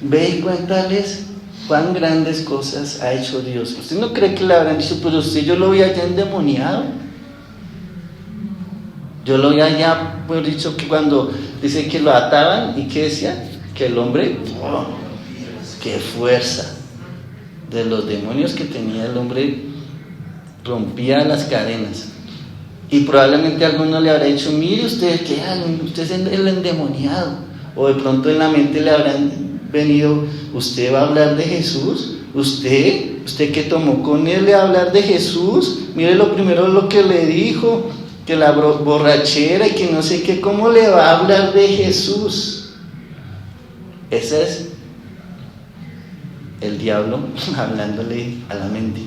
ve y cuéntales cuán grandes cosas ha hecho Dios. ¿Usted no cree que le habrán dicho, pero usted yo lo vi allá endemoniado? Yo lo vi allá, pues dicho que cuando dice que lo ataban, ¿y qué decía? Que el hombre, ¡oh! ¡Qué fuerza! De los demonios que tenía el hombre, rompía las cadenas. Y probablemente alguno le habrá dicho, mire usted, que usted es el endemoniado. O de pronto en la mente le habrán venido, ¿usted va a hablar de Jesús? ¿Usted que tomó con él a hablar de Jesús? Mire lo primero lo que le dijo, que la borrachera y que no sé qué, ¿cómo le va a hablar de Jesús? Ese es el diablo hablándole a la mente.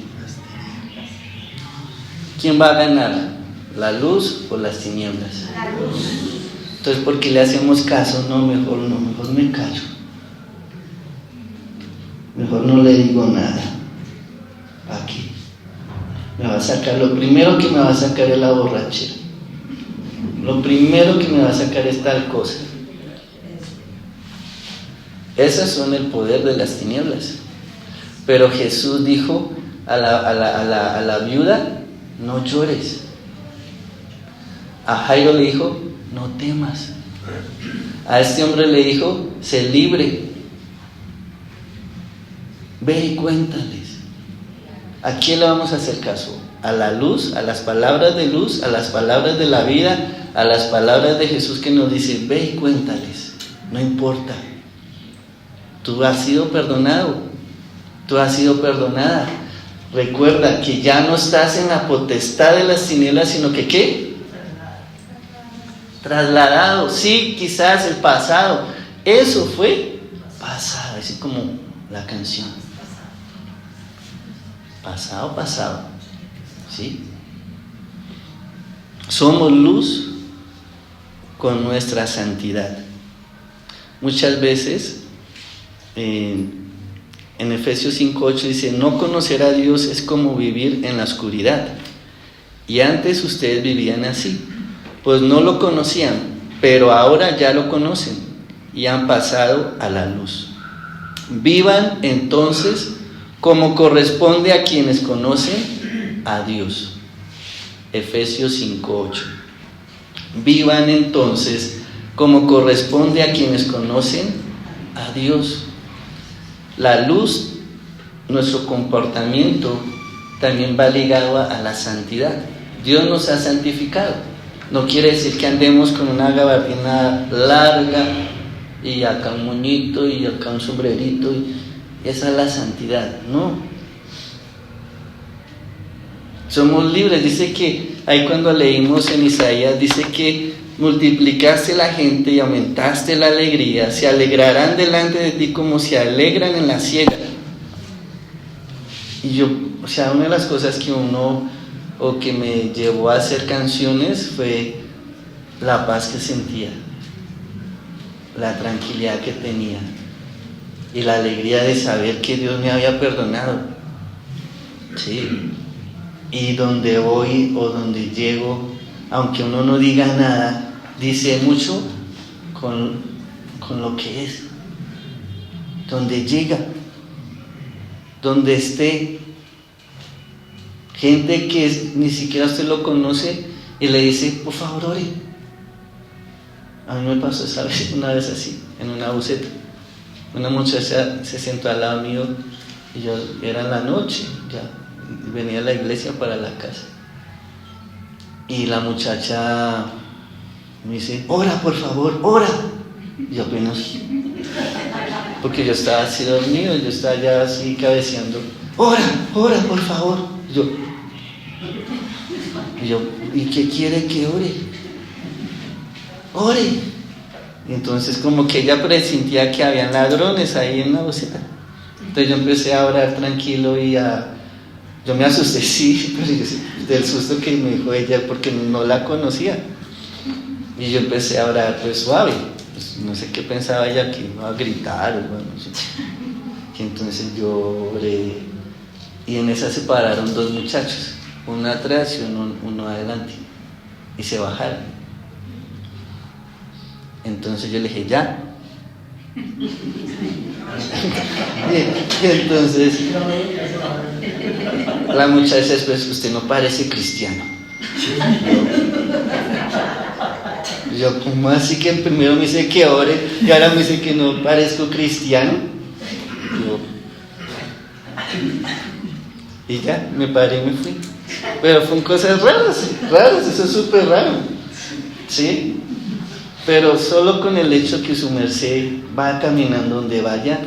¿Quién va a ganar? ¿La luz o las tinieblas? La luz. Entonces, ¿por qué le hacemos caso? No, mejor me callo. Mejor no le digo nada. Aquí. Me va a sacar, lo primero que me va a sacar es la borrachera. Lo primero que me va a sacar es tal cosa. Esas son el poder de las tinieblas. Pero Jesús dijo a la viuda, no llores. A Jairo le dijo, no temas. A este hombre le dijo, sé libre. Ve y cuéntales. ¿A quién le vamos a hacer caso? ¿A la luz? ¿A las palabras de luz? ¿A las palabras de la vida? ¿A las palabras de Jesús que nos dice, ve y cuéntales? No importa. Tú has sido perdonado. Tú has sido perdonada. Recuerda que ya no estás en la potestad de las tinieblas, sino que ¿qué? Trasladado. Sí, quizás el pasado. Eso fue pasado, así como la canción. Pasado. ¿Sí? Somos luz con nuestra santidad. Muchas veces en Efesios 5:8 dice, no conocer a Dios es como vivir en la oscuridad. Y antes ustedes vivían así, pues no lo conocían, pero ahora ya lo conocen y han pasado a la luz. Vivan entonces como corresponde a quienes conocen a Dios. Efesios 5:8. Vivan entonces como corresponde a quienes conocen a Dios. La luz, nuestro comportamiento, también va ligado a la santidad. Dios nos ha santificado. No quiere decir que andemos con una gabardina larga y acá un moñito y acá un sombrerito. Esa es la santidad, no. Somos libres. Dice que, ahí cuando leímos en Isaías, dice que multiplicaste la gente y aumentaste la alegría. Se alegrarán delante de ti como se alegran en la siega. Y yo, una de las cosas que que me llevó a hacer canciones fue la paz que sentía, la tranquilidad que tenía y la alegría de saber que Dios me había perdonado. Sí. Y donde voy o donde llego, aunque uno no diga nada, dice mucho con lo que es. Donde llega, donde esté, gente que ni siquiera usted lo conoce y le dice, por favor, ore. A mí me pasó una vez así, en una buseta. Una muchacha se sentó al lado mío y yo, era en la noche, ya venía a la iglesia para la casa. Y la muchacha me dice, ora por favor, ora. Y yo apenas, porque yo estaba así dormido, yo estaba ya así cabeceando, ora por favor. Y yo, ¿y qué quiere que ore? Ore. Y entonces como que ella presentía que habían ladrones ahí en la boceta. Entonces yo empecé a orar tranquilo y yo me asusté, sí, pero del susto que me dijo ella porque no la conocía. Y yo empecé a orar pues suave, pues no sé qué pensaba ella, que iba a gritar o bueno, no sé. Y entonces yo oré y en esa se pararon dos muchachos, uno atrás y uno adelante, y se bajaron. Entonces yo le dije, ya. Y entonces la muchacha después, usted no parece cristiano. Yo, ¿cómo así que primero me dice que ore y ahora me dice que no parezco cristiano? Y ya, me paré y me fui. Pero fueron cosas raras, eso es súper raro. ¿Sí? Pero solo con el hecho que su merced va caminando donde vaya,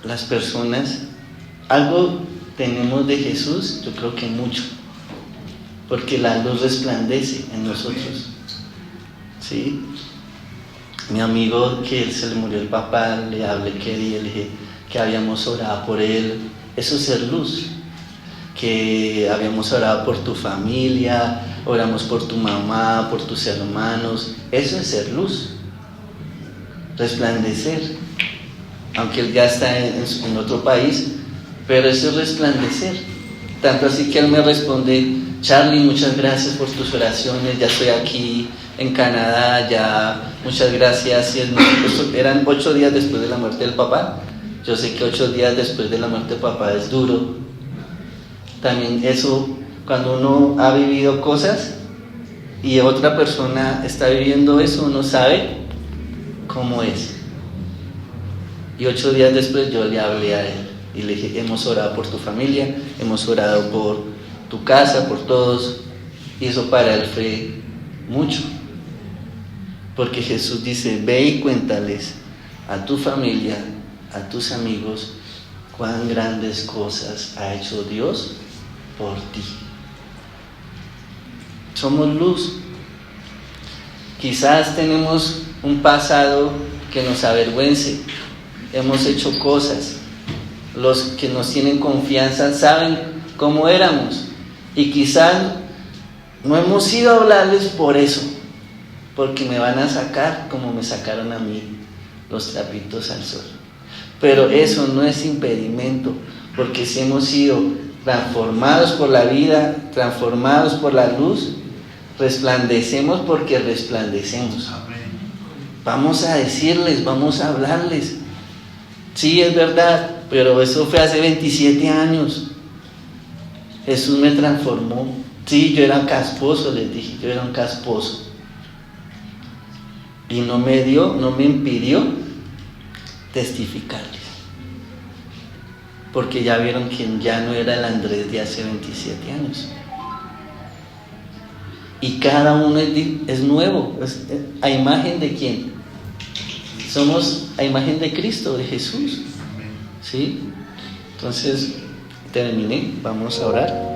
las personas, algo tenemos de Jesús, yo creo que mucho, porque la luz resplandece en nosotros. ¿Sí? Mi amigo que se le murió el papá, le hablé que día, le dije que habíamos orado por él, eso es ser luz, que habíamos orado por tu familia, oramos por tu mamá, por tus hermanos, eso es ser luz, resplandecer, aunque él ya está en otro país, pero eso es resplandecer, tanto así que él me responde, Charlie, muchas gracias por tus oraciones, ya estoy aquí en Canadá, ya, muchas gracias, y eran 8 días después de la muerte del papá, yo sé que 8 días después de la muerte del papá es duro, también eso, cuando uno ha vivido cosas y otra persona está viviendo eso, uno sabe cómo es. Y 8 días después yo le hablé a él y le dije, hemos orado por tu familia, hemos orado por tu casa, por todos, y eso para él fue mucho, porque Jesús dice, ve y cuéntales a tu familia, a tus amigos, cuán grandes cosas ha hecho Dios por ti. Somos luz. Quizás tenemos un pasado que nos avergüence, hemos hecho cosas, los que nos tienen confianza saben cómo éramos y quizás no hemos ido a hablarles por eso, porque me van a sacar como me sacaron a mí los trapitos al sol, pero eso no es impedimento, porque si hemos sido transformados por la vida, transformados por la luz, resplandecemos porque resplandecemos. Vamos a decirles, vamos a hablarles. Sí, es verdad, pero eso fue hace 27 años. Jesús me transformó. Sí, yo era un casposo, les dije, yo era un casposo. Y no me impidió testificarles. Porque ya vieron que ya no era el Andrés de hace 27 años. Y cada uno es nuevo, es a imagen de quién. Somos a imagen de Cristo, de Jesús. ¿Sí? Entonces, terminé, vamos a orar.